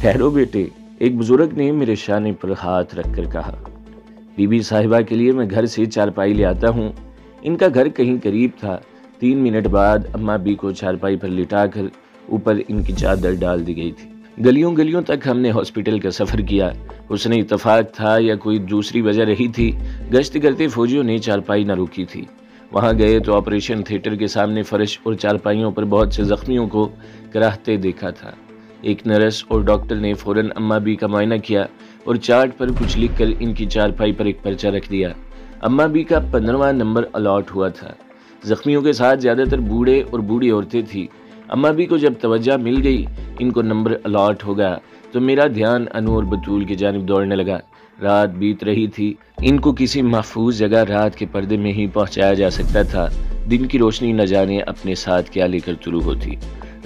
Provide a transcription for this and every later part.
ٹھہرو بیٹے، ایک بزرگ نے میرے شانے پر ہاتھ رکھ کر کہا۔ بی بی صاحبہ کے لیے میں گھر سے چارپائی لے آتا ہوں۔ ان کا گھر کہیں قریب تھا۔ 3 منٹ بعد اماں بی کو چارپائی پر لٹا کر اوپر ان کی چادر ڈال دی گئی تھی۔ گلیوں گلیوں تک ہم نے ہاسپٹل کا سفر کیا۔ حسن اتفاق تھا یا کوئی دوسری وجہ رہی تھی، گشت کرتے فوجیوں نے چارپائی نہ روکی تھی۔ وہاں گئے تو آپریشن تھیٹر کے سامنے فرش اور چارپائیوں پر بہت سے زخمیوں کو کراہتے دیکھا تھا۔ ایک نرس اور ڈاکٹر نے فوراً اماں بی کا معائنہ کیا اور چارٹ پر کچھ لکھ کر ان کی چارپائی پر ایک پرچہ رکھ دیا۔ اماں بی کا 15واں نمبر الاٹ ہوا تھا۔ زخمیوں کے ساتھ زیادہ تر بوڑھے اور بوڑھی عورتیں تھیں۔ اماں بی کو جب توجہ مل گئی ان کو نمبر الاٹ ہو گیا تو میرا دھیان انو اور بطول کی جانب دوڑنے لگا۔ رات بیت رہی تھی، ان کو کسی محفوظ جگہ رات کے پردے میں ہی پہنچایا جا سکتا تھا۔ دن کی روشنی نہ جانے اپنے ساتھ کیا لے کر طلوع ہوتی۔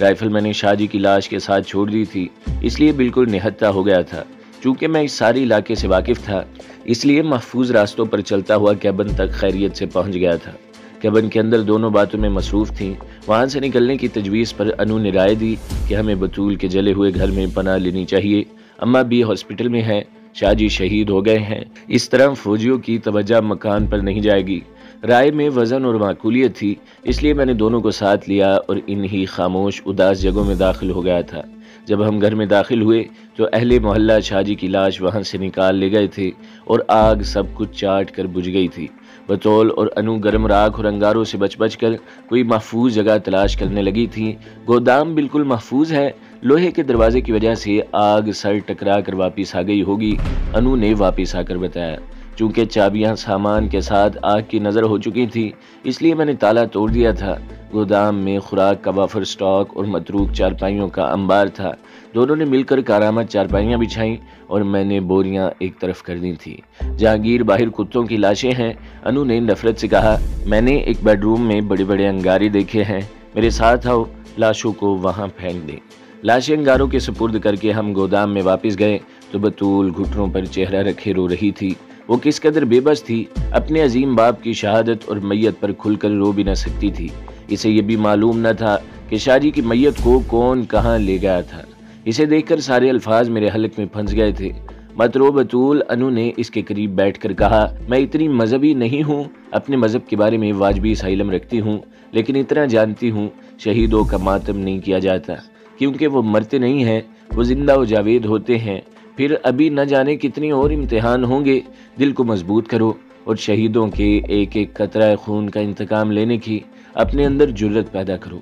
رائفل میں نے شاہ جی کی لاش کے ساتھ چھوڑ دی تھی، اس لیے بالکل نہتہ ہو گیا تھا۔ چونکہ میں اس سارے علاقے سے واقف تھا، اس لیے محفوظ راستوں پر چلتا ہوا کیبن تک خیریت سے پہنچ گیا تھا۔ کیبن کے اندر دونوں باتوں میں مصروف تھیں۔ وہاں سے نکلنے کی تجویز پر انو نے رائے دی کہ ہمیں بطول کے جلے ہوئے گھر میں پناہ لینی چاہیے۔ اماں بھی ہاسپٹل میں ہیں، شاہ جی شہید ہو گئے ہیں، اس طرح فوجیوں کی توجہ مکان پر نہیں جائے گی۔ رائے میں وزن اور معقولیت تھی، اس لیے میں نے دونوں کو ساتھ لیا اور انہی خاموش اداس جگہوں میں داخل ہو گیا تھا۔ جب ہم گھر میں داخل ہوئے تو اہل محلہ شاہ جی کی لاش وہاں سے نکال لے گئے تھے اور آگ سب کچھ چاٹ کر بجھ گئی تھی۔ بطول اور انو گرم راکھ اور انگاروں سے بچ بچ کر کوئی محفوظ جگہ تلاش کرنے لگی تھی۔ گودام بالکل محفوظ ہے، لوہے کے دروازے کی وجہ سے آگ سر ٹکرا کر واپس آ گئی ہوگی، انو نے واپس آ کر بتایا۔ چونکہ چابیاں سامان کے ساتھ آگ کی نظر ہو چکی تھی، اس لیے میں نے تالا توڑ دیا تھا۔ گودام میں خوراک کا بفر سٹاک اور متروک چارپائیوں کا انبار تھا۔ دونوں نے مل کر کارآمد چارپائیاں بچھائیں اور میں نے بوریاں ایک طرف کر دی تھی۔ جہانگیر باہر کتوں کی لاشیں ہیں، انو نے نفرت سے کہا۔ میں نے ایک بیڈ روم میں بڑے بڑے انگارے دیکھے ہیں، میرے ساتھ آؤ، لاشوں کو وہاں پھینک دیں۔ لاشیں انگاروں کے سپرد کر کے ہم گودام میں واپس گئے تو بطول گھٹنوں پر چہرہ رکھے رو رہی تھی۔ وہ کس قدر بے بس تھی، اپنے عظیم باپ کی شہادت اور میت پر کھل کر رو بھی نہ سکتی تھی۔ اسے یہ بھی معلوم نہ تھا کہ شاہ جی کی میت کو کون کہاں لے گیا تھا۔ اسے دیکھ کر سارے الفاظ میرے حلق میں پھنس گئے تھے۔ مت رو بطول، انو نے اس کے قریب بیٹھ کر کہا۔ میں اتنی مذہبی نہیں ہوں، اپنے مذہب کے بارے میں واجبی سا علم رکھتی ہوں، لیکن اتنا جانتی ہوں شہیدوں کا ماتم نہیں کیا جاتا، کیونکہ وہ مرتے نہیں ہیں، وہ زندہ و جاوید ہوتے ہیں۔ پھر ابھی نہ جانے کتنی اور امتحان ہوں گے۔ دل کو مضبوط کرو اور شہیدوں کے ایک ایک قطرہ خون کا انتقام لینے کی اپنے اندر جرت پیدا کرو۔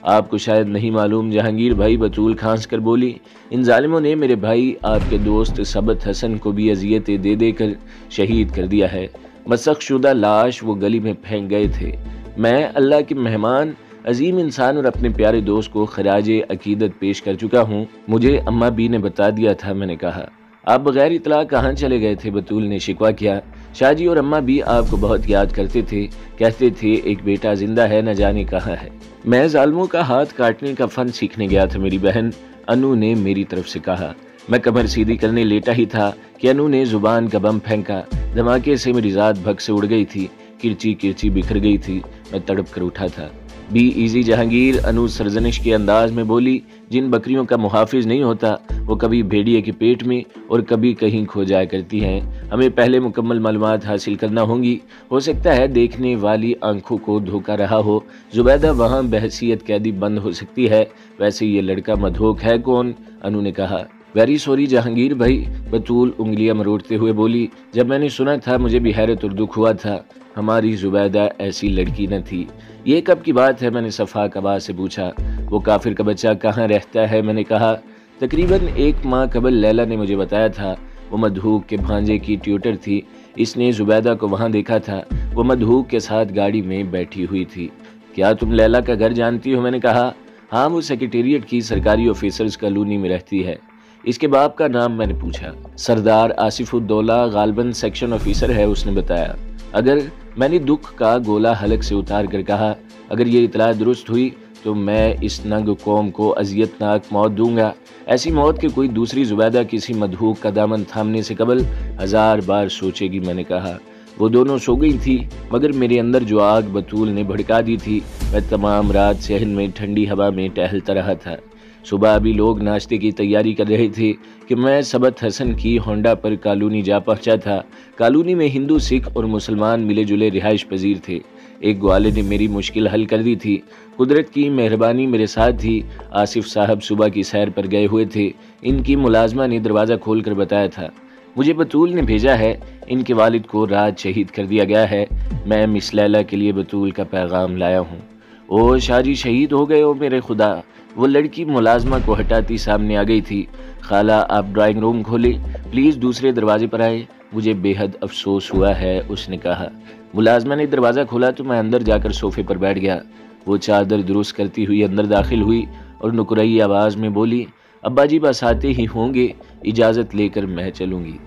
آپ کو شاید نہیں معلوم جہانگیر بھائی، بطول کھانس کر بولی، ان ظالموں نے میرے بھائی آپ کے دوست ثبت حسن کو بھی اذیتیں دے دے کر شہید کر دیا ہے۔ مسخ شدہ لاش وہ گلی میں پھینک گئے تھے۔ میں اللہ کے مہمان، عظیم انسان اور اپنے پیارے دوست کو خراج عقیدت پیش کر چکا ہوں۔ مجھے اماں بی نے بتا دیا تھا، میں نے کہا۔ آپ بغیر اطلاع کہاں چلے گئے تھے؟ بطول نے شکوہ کیا۔ شاہ جی اور اماں بھی آپ کو بہت یاد کرتے تھے، کہتے تھے ایک بیٹا زندہ ہے، نہ جانے کہاں ہے۔ میں ظالموں کا ہاتھ کاٹنے کا فن سیکھنے گیا تھا میری بہن، انو نے میری طرف سے کہا۔ میں کمر سیدھی کرنے لیٹا ہی تھا کہ انو نے زبان کا بم پھینکا۔ دھماکے سے میری ذات بھگ سے اڑ گئی تھی، کرچی کرچی بکھر گئی تھی۔ میں تڑپ کر اٹھا تھا۔ بی ایزی جہانگیر، انو سرزنش کے انداز میں بولی۔ جن بکریوں کا محافظ نہیں ہوتا وہ کبھی بھیڑیے کے پیٹ میں اور کبھی کہیں کھو جایا کرتی ہیں۔ ہمیں پہلے مکمل معلومات حاصل کرنا ہوں گی، ہو سکتا ہے دیکھنے والی آنکھوں کو دھوکہ رہا ہو۔ زبیدہ وہاں بحیثیت قیدی بند ہو سکتی ہے، ویسے یہ لڑکا مدھوک ہے کون؟ انو نے کہا۔ ویری سوری جہانگیر بھائی، بطول انگلیاں مروڑتے ہوئے بولی۔ جب میں نے سنا تھا مجھے بھی حیرت اور دکھ ہوا تھا، ہماری زبیدہ ایسی لڑکی نہ تھی۔ یہ کب کی بات ہے؟ میں نے صفاق آواز سے پوچھا۔ وہ کافر کا بچہ کہاں رہتا ہے؟ میں نے کہا۔ تقریباً 1 ماہ قبل لیلا نے مجھے بتایا تھا، وہ مدھوک کے بھانجے کی ٹیوٹر تھی، اس نے زبیدہ کو وہاں دیکھا تھا، وہ مدھوک کے ساتھ گاڑی میں بیٹھی ہوئی تھی۔ کیا تم لیلا کا گھر جانتی ہو؟ میں نے کہا۔ ہاں، وہ سیکریٹریٹ کی سرکاری آفیسرز کالونی میں رہتی ہے۔ اس کے باپ کا نام؟ میں نے پوچھا۔ سردار آصف الدولہ، غالباً سیکشن آفیسر ہے، اس نے بتایا۔ اگر، میں نے دکھ کا گولا حلق سے اتار کر کہا، اگر یہ اطلاع درست ہوئی تو میں اس ننگ قوم کو اذیتناک موت دوں گا، ایسی موت کہ کوئی دوسری زبیدہ کسی مدھوک کا دامن تھامنے سے قبل 1000 بار سوچے گی۔ میں نے کہا۔ وہ دونوں سو گئی تھی، مگر میرے اندر جو آگ بطول نے بھڑکا دی تھی، میں تمام رات صحن میں ٹھنڈی ہوا میں ٹہلتا رہا تھا۔ صبح ابھی لوگ ناشتے کی تیاری کر رہے تھے کہ میں سبت حسن کی ہونڈا پر کالونی جا پہنچا تھا۔ کالونی میں ہندو، سکھ اور مسلمان ملے جلے رہائش پذیر تھے۔ ایک گوالے نے میری مشکل حل کر دی تھی۔ قدرت کی مہربانی میرے ساتھ تھی۔ آصف صاحب صبح کی سیر پر گئے ہوئے تھے۔ ان کی ملازمہ نے دروازہ کھول کر بتایا تھا، مجھے بطول نے بھیجا ہے، ان کے والد کو رات شہید کر دیا گیا ہے۔ میں مس لیلا کے لیے بطول کا پیغام لایا ہوں۔ او شاہ جی، شہید ہو گئے ہو میرے خدا۔ وہ لڑکی ملازمہ کو ہٹاتی سامنے آ گئی تھی۔ خالہ آپ ڈرائنگ روم کھولے، پلیز دوسرے دروازے پر آئے، مجھے بے حد افسوس ہوا ہے، اس نے کہا۔ ملازمہ نے دروازہ کھولا تو میں اندر جا کر صوفے پر بیٹھ گیا۔ وہ چادر درست کرتی ہوئی اندر داخل ہوئی اور نکرئی آواز میں بولی، ابا جی بس آتے ہی ہوں گے، اجازت لے کر میں چلوں گی۔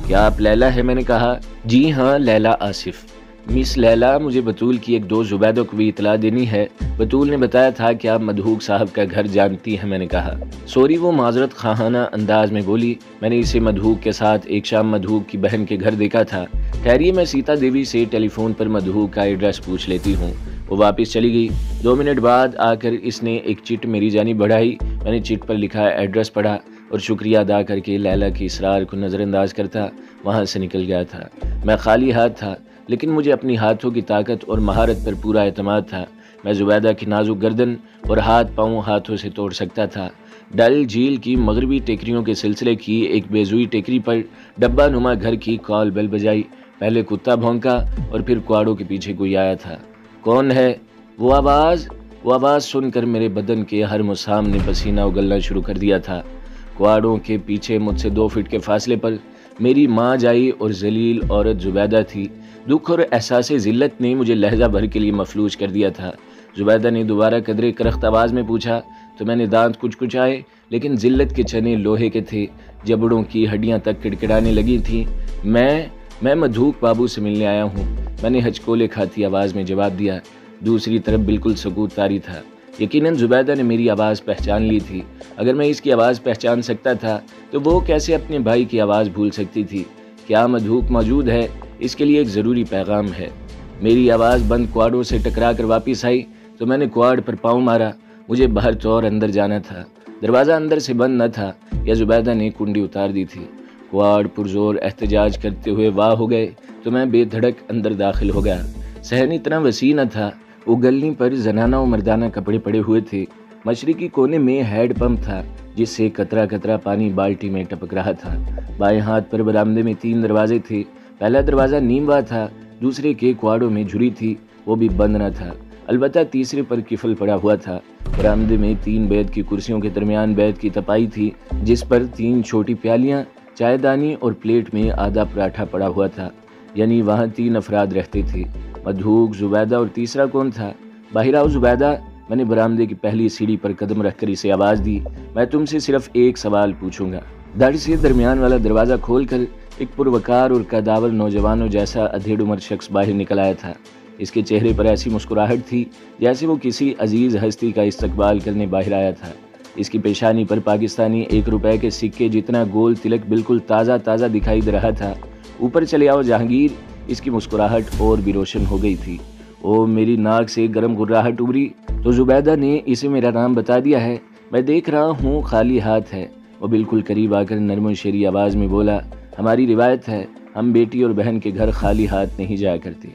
کیا آپ لیلا ہے؟ میں نے کہا۔ جی ہاں، لیلا آصف۔ مس لیلا، مجھے بطول کی ایک دوست زبیدہ کو بھی اطلاع دینی ہے۔ بطول نے بتایا تھا کہ آپ مدھوک صاحب کا گھر جانتی ہیں، میں نے کہا۔ سوری، وہ معذرت خواہانہ انداز میں بولی، میں نے اسے مدھوک کے ساتھ ایک شام مدھوک کی بہن کے گھر دیکھا تھا۔ ٹھہریے، میں سیتا دیوی سے ٹیلی فون پر مدھوک کا ایڈریس پوچھ لیتی ہوں۔ وہ واپس چلی گئی۔ 2 منٹ بعد آ کر اس نے ایک چٹ میری جانب بڑھائی۔ میں نے چٹ پر لکھا ایڈریس پڑھا اور شکریہ ادا کر کے لیلا کے اصرار کو نظر انداز کرتا وہاں سے نکل گیا تھا۔ میں خالی ہاتھ تھا، لیکن مجھے اپنی ہاتھوں کی طاقت اور مہارت پر پورا اعتماد تھا۔ میں زبیدہ کی نازک گردن اور ہاتھ پاؤں ہاتھوں سے توڑ سکتا تھا۔ ڈل جھیل کی مغربی ٹیکریوں کے سلسلے کی ایک بیضوئی ٹیکری پر ڈبہ نما گھر کی کال بیل بجائی۔ پہلے کتا بھونکا اور پھر کواڑوں کے پیچھے کوئی آیا تھا۔ کون ہے؟ وہ آواز سن کر میرے بدن کے ہر مسام نے پسینہ اگلنا شروع کر دیا تھا۔ کواڑوں کے پیچھے مجھ سے 2 فٹ کے فاصلے پر میری ماں جائی اور ذلیل عورت زبیدہ تھی۔ دکھ اور احساس ذلت نے مجھے لہجہ بھر کے لیے مفلوج کر دیا تھا۔ زبیدہ نے دوبارہ قدرے کرخت آواز میں پوچھا تو میں نے دانت کچکچائے، لیکن ذلت کے چنے لوہے کے تھے، جبڑوں کی ہڈیاں تک کڑکڑانے لگی تھیں۔ میں مدھوک بابو سے ملنے آیا ہوں، میں نے ہچکولے کھاتی آواز میں جواب دیا۔ دوسری طرف بالکل سکوت طاری تھا۔ یقیناً زبیدہ نے میری آواز پہچان لی تھی۔ اگر میں اس کی آواز پہچان سکتا تھا تو وہ کیسے اپنے بھائی کی آواز بھول سکتی تھی؟ کیا مدھوک موجود ہے؟ اس کے لیے ایک ضروری پیغام ہے۔ میری آواز بند کواڑوں سے ٹکرا کر واپس آئی تو میں نے کواڑ پر پاؤں مارا۔ مجھے باہر تو اندر جانا تھا۔ دروازہ اندر سے بند نہ تھا یا زبیدہ نے کنڈی اتار دی تھی۔ کواڑ پرزور احتجاج کرتے ہوئے واہ ہو گئے تو میں بے دھڑک اندر داخل ہو گیا۔ صحن اتنا وسیع نہ تھا۔ اگلنی پر زنانہ و مردانہ کپڑے پڑے ہوئے تھے۔ مشرقی کونے میں ہیڈ پمپ تھا جس سے قطرہ قطرہ پانی بالٹی میں ٹپک رہا تھا۔ بائیں ہاتھ پر برآمدے میں 3 دروازے تھے۔ پہلا دروازہ نیم وا تھا، دوسرے کے کواڑوں میں جھری تھی، وہ بھی بند نہ تھا، البتہ تیسرے پر قفل پڑا ہوا تھا۔ برآمدے میں 3 بیت کی کرسیوں کے درمیان بیت کی تپائی تھی جس پر 3 چھوٹی پیالیاں، چائے دانی اور پلیٹ میں آدھا پراٹھا پڑا ہوا تھا، یعنی وہاں 3 افراد رہتے تھے، مدھوک، زبیدہ اور تیسرا کون تھا؟ باہر آؤ زبیدہ، میں نے برآمدے کی پہلی سیڑھی پر قدم رکھ کر اسے آواز دی۔ میں تم سے صرف ایک سوال پوچھوں گا۔ دھڑ سے درمیان والا دروازہ کھول کر ایک پروکار اور قداور نوجوانوں جیسا ادھیڑ عمر شخص باہر نکل آیا تھا۔ اس کے چہرے پر ایسی مسکراہٹ تھی جیسے وہ کسی عزیز ہستی کا استقبال کرنے باہر آیا تھا۔ اس کی پیشانی پر پاکستانی 1 روپے کے سکے جتنا گول تلک بالکل تازہ تازہ دکھائی دے رہا تھا۔ اوپر چلے آؤ جہانگیر، اس کی مسکراہٹ اور بھی روشن ہو گئی تھی۔ او میری ناک سے گرم گراہٹ ابری تو زبیدہ نے اسے میرا نام بتا دیا ہے، میں دیکھ رہا ہوں خالی ہاتھ ہے۔ وہ بالکل قریب آ کر نرم و شیریں آواز میں بولا، ہماری روایت ہے ہم بیٹی اور بہن کے گھر خالی ہاتھ نہیں جایا کرتے۔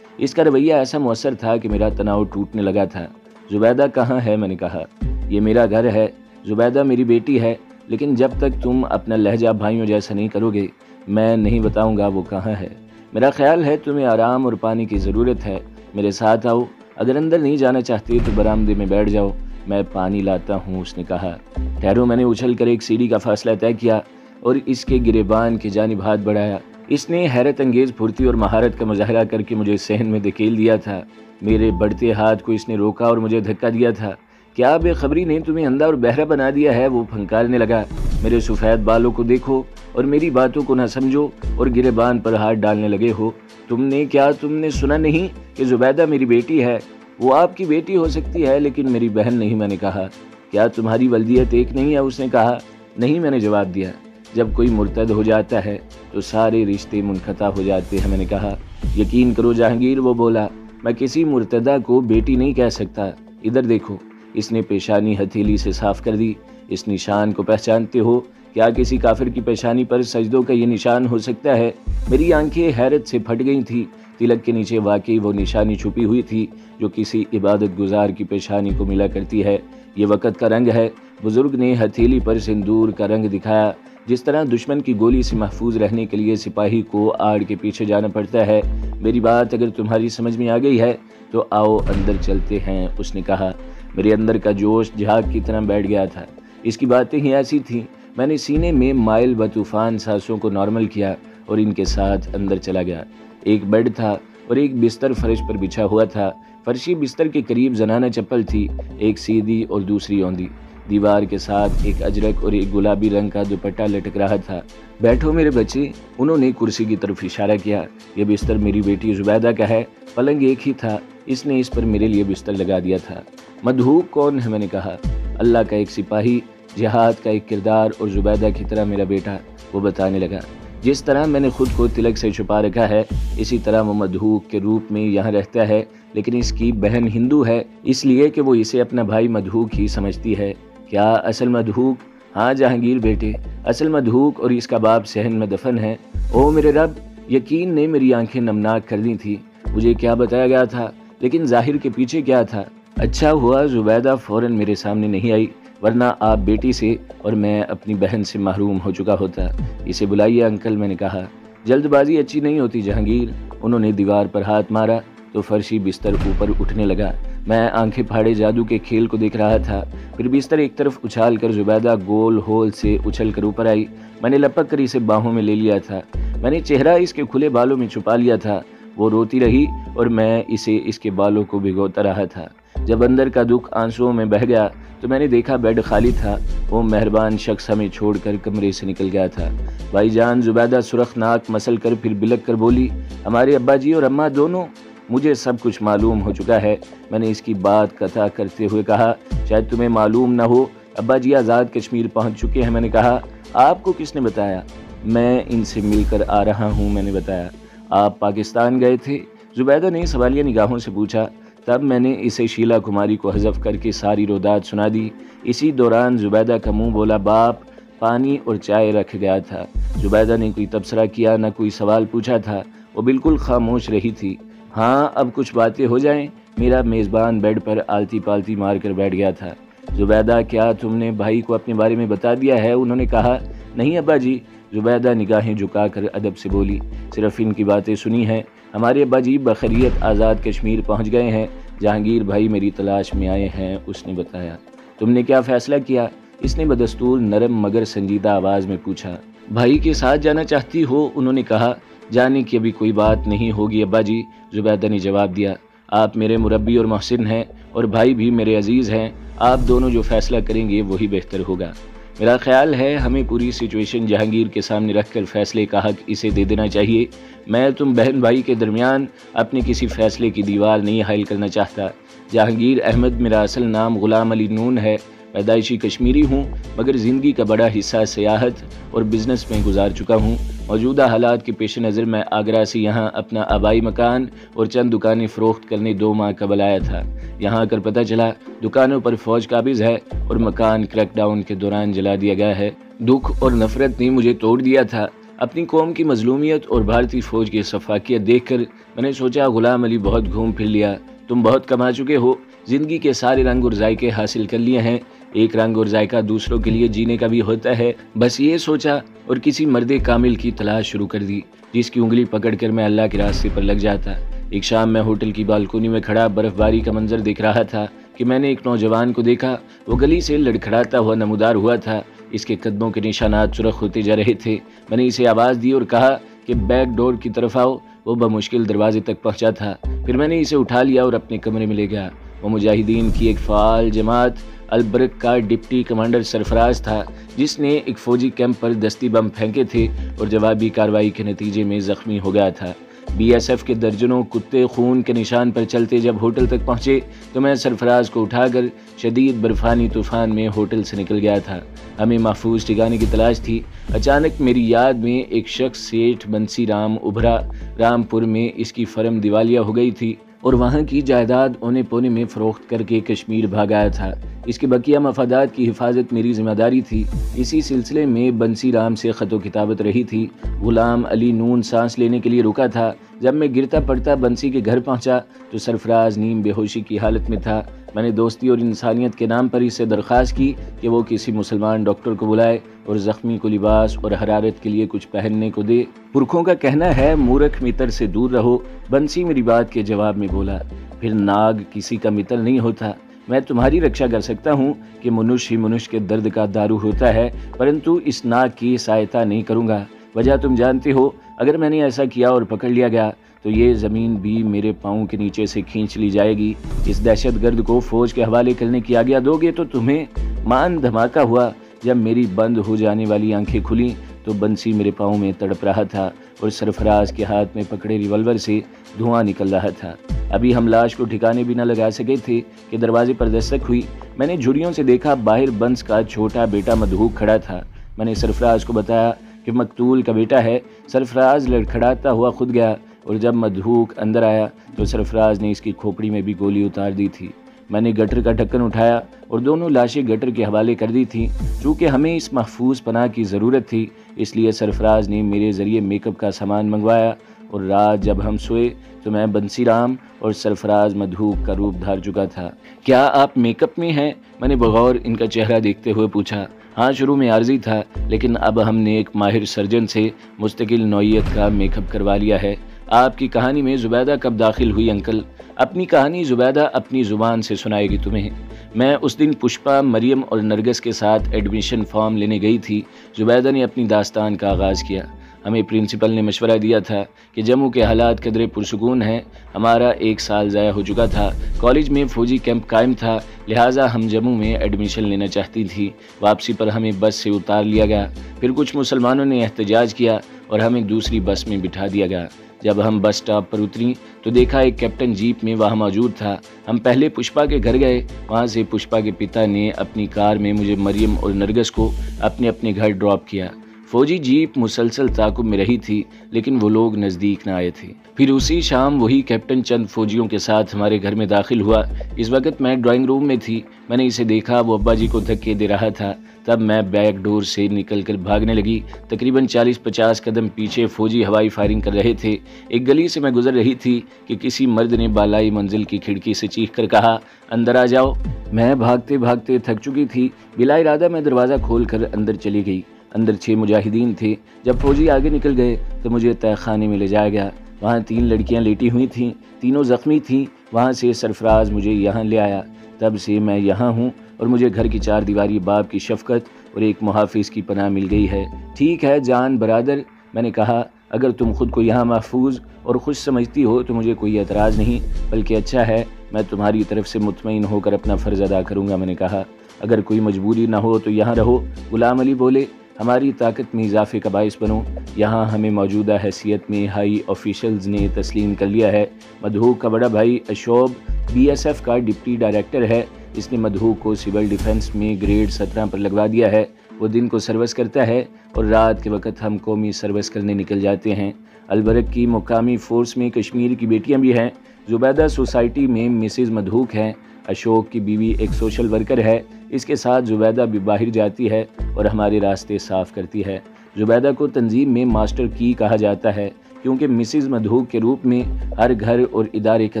اس کا رویہ ایسا مؤثر تھا کہ میرا تناؤ ٹوٹنے لگا تھا۔ زبیدہ کہاں ہے؟ میں نے کہا۔ یہ میرا گھر ہے، زبیدہ میری بیٹی ہے، لیکن جب تک تم اپنا لہجہ بھائیوں جیسا نہیں کرو گے میں نہیں بتاؤں گا وہ کہاں ہے۔ میرا خیال ہے تمہیں آرام اور پانی کی ضرورت ہے، میرے ساتھ آؤ، اگر اندر نہیں جانا چاہتے تو برآمدے میں بیٹھ جاؤ، میں پانی لاتا ہوں، اس نے کہا۔ ٹھہرو، میں نے اچھل کر ایک سیڑھی کا فاصلہ طے کیا اور اس کے گریبان کی جانب ہاتھ بڑھایا۔ اس نے حیرت انگیز پھرتی اور مہارت کا مظاہرہ کر کے مجھے صحن میں دھکیل دیا تھا۔ میرے بڑھتے ہاتھ کو اس نے روکا اور مجھے دھکا دیا تھا۔ کیا بے خبری نے تمہیں اندھا اور بہرا بنا دیا ہے؟ وہ پھنکارنے لگا۔ میرے سفید بالوں کو دیکھو اور میری باتوں کو نہ سمجھو اور گریبان پر ہاتھ ڈالنے لگے ہو۔ تم نے سنا نہیں کہ زبیدہ میری بیٹی ہے؟ وہ آپ کی بیٹی ہو سکتی ہے لیکن میری بہن نہیں، میں نے کہا۔ کیا تمہاری ولدیت ایک نہیں ہے؟ اس نے کہا۔ نہیں، میں نے جواب دیا۔ جب کوئی مرتد ہو جاتا ہے تو سارے رشتے منقطع ہو جاتے ہیں، میں نے کہا۔ یقین کرو جہانگیر، وہ بولا، میں کسی مرتدہ کو بیٹی نہیں کہہ سکتا۔ ادھر دیکھو، اس نے پیشانی ہتھیلی سے صاف کر دی۔ اس نشان کو پہچانتے ہو؟ کیا کسی کافر کی پیشانی پر سجدوں کا یہ نشان ہو سکتا ہے؟ میری آنکھیں حیرت سے پھٹ گئی تھی۔ تلک کے نیچے واقعی وہ نشانی چھپی ہوئی تھی جو کسی عبادت گزار کی پیشانی کو ملا کرتی ہے۔ یہ وقت کا رنگ ہے۔ بزرگ نے ہتھیلی پر سندور کا رنگ دکھایا۔ جس طرح دشمن کی گولی سے محفوظ رہنے کے لیے سپاہی کو آڑ کے پیچھے جانا پڑتا ہے۔ میری بات اگر تمہاری سمجھ میں آ گئی ہے تو آؤ اندر چلتے ہیں، اس نے کہا۔ میرے اندر کا جوش جھاگ کی طرح بیٹھ گیا تھا۔ اس کی باتیں ہی ایسی تھیں۔ میں نے سینے میں مائل بطوفان سانسوں کو نارمل کیا اور ان کے ساتھ اندر چلا گیا۔ ایک بیڈ تھا اور ایک بستر فرش پر بچھا ہوا تھا۔ فرشی بستر کے قریب زنانہ چپل تھی، ایک سیدھی اور دوسری اوندھی۔ دیوار کے ساتھ ایک اجرک اور ایک گلابی رنگ کا دوپٹہ لٹک رہا تھا۔ بیٹھو میرے بچے، انہوں نے کرسی کی طرف اشارہ کیا۔ یہ بستر میری بیٹی زبیدہ کا ہے۔ پلنگ ایک ہی تھا، اس نے اس پر میرے لیے بستر لگا دیا تھا۔ مدھوک کون ہے؟ میں نے کہا۔ اللہ کا ایک سپاہی، جہاد کا ایک کردار اور زبیدہ کی طرح میرا بیٹا، وہ بتانے لگا۔ جس طرح میں نے خود کو تلک سے چھپا رکھا ہے، اسی طرح وہ مدھوک کے روپ میں یہاں رہتا ہے، لیکن اس کی بہن ہندو ہے، اس لیے کہ وہ اسے اپنا بھائی مدھوک ہی سمجھتی ہے۔ کیا اصل مدھوک؟ ہاں جہانگیر بیٹے، اصل مدھوک اور اس کا باپ صحن میں دفن ہے۔ او میرے رب! یقین نے میری آنکھیں نمناک کر دی تھی۔ مجھے کیا بتایا گیا تھا، لیکن ظاہر کے پیچھے کیا تھا؟ اچھا ہوا زبیدہ فوراً میرے سامنے نہیں آئی، ورنہ آپ بیٹی سے اور میں اپنی بہن سے محروم ہو چکا ہوتا۔ اسے بلائیے انکل، میں نے کہا۔ جلد بازی اچھی نہیں ہوتی جہانگیر۔ انہوں نے دیوار پر ہاتھ مارا تو فرشی بستر اوپر اٹھنے لگا۔ میں آنکھیں پھاڑے جادو کے کھیل کو دیکھ رہا تھا۔ پھر بستر ایک طرف اچھال کر زبیدہ گول ہول سے اچھل کر اوپر آئی۔ میں نے لپک کر اسے باہوں میں لے لیا تھا۔ میں نے چہرہ اس کے کھلے بالوں میں چھپا لیا تھا۔ وہ روتی رہی اور میں اسے اس کے بالوں کو بھگوتا رہا تھا۔ جب اندر کا دکھ آنسوؤں میں بہہ گیا تو میں نے دیکھا بیڈ خالی تھا۔ وہ مہربان شخص ہمیں چھوڑ کر کمرے سے نکل گیا تھا۔ بھائی جان، زبیدہ سرخ ناک مسل کر پھر بلک کر بولی، ہمارے ابا جی اور اماں دونوں، مجھے سب کچھ معلوم ہو چکا ہے۔ میں نے اس کی بات قطع کرتے ہوئے کہا، شاید تمہیں معلوم نہ ہو، ابا جی آزاد کشمیر پہنچ چکے ہیں۔ میں نے کہا، آپ کو کس نے بتایا؟ میں ان سے مل کر آ رہا ہوں، میں نے بتایا۔ آپ پاکستان گئے تھے؟ زبیدہ نے سوالیہ نگاہوں سے پوچھا۔ تب میں نے اسے شیلا کماری کو حذف کر کے ساری رودات سنا دی۔ اسی دوران زبیدہ کا منہ بولا، باپ، پانی اور چائے رکھ گیا تھا۔ زبیدہ نے کوئی تبصرہ کیا، نہ کوئی سوال پوچھا تھا۔ وہ بالکل خاموش رہی تھی۔ ہاں، اب کچھ باتیں ہو جائیں۔ میرا میزبان بیڈ پر آلتی پالتی مار کر بیٹھ گیا تھا۔ زبیدہ، کیا تم نے بھائی کو اپنے بارے میں بتا دیا ہے؟ انہوں نے کہا۔ نہیں ابا جی، زبیدہ نگاہیں جھکا کر ادب سے بولی، صرف ان کی باتیں سنی ہیں۔ ہمارے ابا جی بخیریت آزاد کشمیر پہنچ گئے ہیں۔ جہانگیر بھائی میری تلاش میں آئے ہیں، اس نے بتایا۔ تم نے کیا فیصلہ کیا؟ اس نے بدستور نرم مگر سنجیدہ آواز میں پوچھا۔ بھائی کے ساتھ جانا چاہتی ہو؟ انہوں نے کہا۔ جانے کی ابھی کوئی بات نہیں ہوگی ابا جی، زبیدہ نے جواب دیا۔ آپ میرے مربی اور محسن ہیں اور بھائی بھی میرے عزیز ہیں۔ آپ دونوں جو فیصلہ کریں گے وہی بہتر ہوگا۔ میرا خیال ہے ہمیں پوری سچویشن جہانگیر کے سامنے رکھ کر فیصلے کا حق اسے دے دینا چاہیے۔ میں تم بہن بھائی کے درمیان اپنے کسی فیصلے کی دیوار نہیں حائل کرنا چاہتا۔ جہانگیر احمد میرا اصل نام غلام علی نون ہے۔ پیدائشی کشمیری ہوں، مگر زندگی کا بڑا حصہ سیاحت اور بزنس میں گزار چکا ہوں۔ موجودہ حالات کے پیش نظر میں آگرہ سے یہاں اپنا آبائی مکان اور چند دکانیں فروخت کرنے 2 ماہ قبل آیا تھا۔ یہاں آ کر پتہ چلا دکانوں پر فوج قابض ہے اور مکان کریک ڈاؤن کے دوران جلا دیا گیا ہے۔ دکھ اور نفرت نے مجھے توڑ دیا تھا۔ اپنی قوم کی مظلومیت اور بھارتی فوج کی شفاقیت دیکھ کر میں نے سوچا، غلام علی بہت گھوم پھر لیا، تم بہت کما چکے ہو، زندگی کے سارے رنگ اور ذائقے حاصل کر لیے ہیں۔ ایک رنگ اور ذائقہ دوسروں کے لیے جینے کا بھی ہوتا ہے۔ بس یہ سوچا اور کسی مرد کامل کی تلاش شروع کر دی جس کی انگلی پکڑ کر میں اللہ کے راستے پر لگ جاتا۔ ایک شام میں ہوٹل کی بالکونی میں کھڑا برف باری کا منظر دیکھ رہا تھا کہ میں نے ایک نوجوان کو دیکھا۔ وہ گلی سے لڑکھڑاتا ہوا نمودار ہوا تھا۔ اس کے قدموں کے نشانات سرخ ہوتے جا رہے تھے۔ میں نے اسے آواز دی اور کہا کہ بیک ڈور کی طرف آؤ۔ وہ بمشکل دروازے تک پہنچا تھا۔ پھر میں نے اسے اٹھا لیا اور اپنے کمرے میں لے گیا۔ وہ مجاہدین کی ایک فعال جماعت البرک کا ڈپٹی کمانڈر سرفراز تھا، جس نے ایک فوجی کیمپ پر دستی بم پھینکے تھے اور جوابی کارروائی کے نتیجے میں زخمی ہو گیا تھا۔ بی ایس ایف کے درجنوں کتے خون کے نشان پر چلتے جب ہوٹل تک پہنچے تو میں سرفراز کو اٹھا کر شدید برفانی طوفان میں ہوٹل سے نکل گیا تھا۔ ہمیں محفوظ ٹھکانے کی تلاش تھی۔ اچانک میری یاد میں ایک شخص سیٹھ بنسی رام ابھرا۔ رامپور میں اس کی فرم دیوالیہ ہو گئی تھی۔ اور وہاں کی جائیداد اونے پونے میں فروخت کر کے کشمیر بھاگ آیا تھا۔ اس کے بقیہ مفادات کی حفاظت میری ذمہ داری تھی۔ اسی سلسلے میں بنسی رام سے خط و کتابت رہی تھی۔ غلام علی نون سانس لینے کے لیے رکا تھا۔ جب میں گرتا پڑتا بنسی کے گھر پہنچا تو سرفراز نیم بے ہوشی کی حالت میں تھا۔ میں نے دوستی اور انسانیت کے نام پر اس سے درخواست کی کہ وہ کسی مسلمان ڈاکٹر کو بلائے اور زخمی کو لباس اور حرارت کے لیے کچھ پہننے کو دے۔ پرکھوں کا کہنا ہے مورکھ متر سے دور رہو۔ بنسی میری بات کے جواب میں بولا، پھر ناگ کسی کا متر نہیں ہوتا۔ میں تمہاری رکشا کر سکتا ہوں کہ منش ہی منش کے درد کا دارو ہوتا ہے، پرنتو اس ناگ کی سہایتا نہیں کروں گا۔ وجہ تم جانتے ہو، اگر میں نے ایسا کیا اور پکڑ لیا گیا تو یہ زمین بھی میرے پاؤں کے نیچے سے کھینچ لی جائے گی۔ اس دہشت گرد کو فوج کے حوالے کرنے کی آگیا دو گے تو تمہیں مان دھماکہ ہوا۔ جب میری بند ہو جانے والی آنکھیں کھلیں تو بنسی میرے پاؤں میں تڑپ رہا تھا اور سرفراز کے ہاتھ میں پکڑے ریوالور سے دھواں نکل رہا تھا۔ ابھی ہم لاش کو ٹھکانے بھی نہ لگا سکے تھے کہ دروازے پر دستک ہوئی۔ میں نے جھریوں سے دیکھا باہر بنس کا چھوٹا بیٹا مدھوک کھڑا تھا۔ میں نے سرفراز کو بتایا کہ مقتول کا بیٹا ہے۔ سرفراز لڑکھڑاتا ہوا خود گیا اور جب مدھوک اندر آیا تو سرفراز نے اس کی کھوپڑی میں بھی گولی اتار دی تھی۔ میں نے گٹر کا ڈھکن اٹھایا اور دونوں لاشیں گٹر کے حوالے کر دی تھیں۔ چونکہ ہمیں اس محفوظ پناہ کی ضرورت تھی اس لیے سرفراز نے میرے ذریعے میک اپ کا سامان منگوایا اور رات جب ہم سوئے تو میں بنسی رام اور سرفراز مدھوک کا روپ دھار چکا تھا۔ کیا آپ میک اپ میں ہیں؟ میں نے بغور ان کا چہرہ دیکھتے ہوئے پوچھا۔ ہاں، شروع میں عارضی تھا لیکن اب ہم نے ایک ماہر سرجن سے مستقل نوعیت کا میک اپ کروا لیا ہے۔ آپ کی کہانی میں زبیدہ کب داخل ہوئی انکل؟ اپنی کہانی زبیدہ اپنی زبان سے سنائے گی تمہیں۔ میں اس دن پشپا، مریم اور نرگس کے ساتھ ایڈمیشن فارم لینے گئی تھی۔ زبیدہ نے اپنی داستان کا آغاز کیا۔ ہمیں پرنسپل نے مشورہ دیا تھا کہ جموں کے حالات قدرے پرسکون ہیں۔ ہمارا 1 سال ضائع ہو چکا تھا۔ کالج میں فوجی کیمپ قائم تھا، لہٰذا ہم جموں میں ایڈمیشن لینا چاہتی تھی۔ واپسی پر ہمیں بس سے اتار لیا گیا۔ پھر کچھ مسلمانوں نے احتجاج کیا اور ہمیں دوسری بس میں بٹھا دیا گیا۔ جب ہم بس سٹاپ پر اتریں تو دیکھا ایک کیپٹن جیپ میں وہاں موجود تھا۔ ہم پہلے پشپا کے گھر گئے۔ وہاں سے پشپا کے پتا نے اپنی کار میں مجھے، مریم اور نرگس کو اپنے اپنے گھر ڈراپ کیا۔ فوجی جیپ مسلسل تعاقب میں رہی تھی لیکن وہ لوگ نزدیک نہ آئے تھے۔ پھر اسی شام وہی کیپٹن چند فوجیوں کے ساتھ ہمارے گھر میں داخل ہوا۔ اس وقت میں ڈرائنگ روم میں تھی۔ میں نے اسے دیکھا، وہ ابا جی کو دھکے دے رہا تھا۔ تب میں بیک ڈور سے نکل کر بھاگنے لگی۔ تقریباً 40-50 قدم پیچھے فوجی ہوائی فائرنگ کر رہے تھے۔ ایک گلی سے میں گزر رہی تھی کہ کسی مرد نے بالائی منزل کی کھڑکی سے چیخ کر کہا، اندر آ جاؤ۔ میں بھاگتے بھاگتے تھک چکی تھی۔ بلا ارادہ میں دروازہ کھول کر اندر چلی گئی۔ اندر 6 مجاہدین تھے۔ جب فوجی آگے نکل گئے تو مجھے تہہ خانے میں لے جایا گیا۔ وہاں 3 لڑکیاں لیٹی ہوئی تھیں، تینوں زخمی تھیں۔ وہاں سے سرفراز مجھے یہاں لے آیا۔ تب سے میں یہاں ہوں اور مجھے گھر کی 4 دیواری، باپ کی شفقت اور ایک محافظ کی پناہ مل گئی ہے۔ ٹھیک ہے جان برادر، میں نے کہا، اگر تم خود کو یہاں محفوظ اور خوش سمجھتی ہو تو مجھے کوئی اعتراض نہیں، بلکہ اچھا ہے، میں تمہاری طرف سے مطمئن ہو کر اپنا فرض ادا کروں گا۔ میں نے کہا، اگر کوئی مجبوری نہ ہو تو یہاں رہو۔ غلام علی بولے، ہماری طاقت میں اضافے کا باعث بنو۔ یہاں ہمیں موجودہ حیثیت میں ہائی آفیشلز نے تسلیم کر لیا ہے۔ مدھوک کا بڑا بھائی اشوب BSF کا ڈپٹی ڈائریکٹر ہے۔ اس نے مدھوک کو سول ڈیفنس میں گریڈ 17 پر لگوا دیا ہے۔ وہ دن کو سروس کرتا ہے اور رات کے وقت ہم قومی سروس کرنے نکل جاتے ہیں۔ البرک کی مقامی فورس میں کشمیر کی بیٹیاں بھی ہیں۔ زبیدہ سوسائٹی میں مسز مدھوک ہیں۔ اشوک کی بیوی ایک سوشل ورکر ہے۔ اس کے ساتھ زبیدہ بھی باہر جاتی ہے اور ہمارے راستے صاف کرتی ہے۔ زبیدہ کو تنظیم میں ماسٹر کی کہا جاتا ہے کیونکہ مسز مدھوک کے روپ میں ہر گھر اور ادارے کا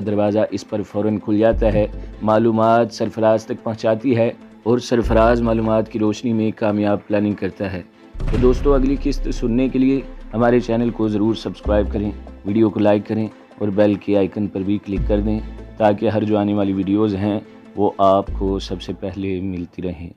دروازہ اس پر فوراً کھل جاتا ہے، معلومات سرفراز تک پہنچاتی ہے اور سرفراز معلومات کی روشنی میں کامیاب پلاننگ کرتا ہے۔ تو دوستو، اگلی قسط سننے کے لیے ہمارے چینل کو ضرور سبسکرائب کریں، ویڈیو کو لائک کریں اور بیل کے آئیکن پر بھی کلک کر دیں تاکہ ہر جو آنے والی ویڈیوز ہیں وہ آپ کو سب سے پہلے ملتی رہیں۔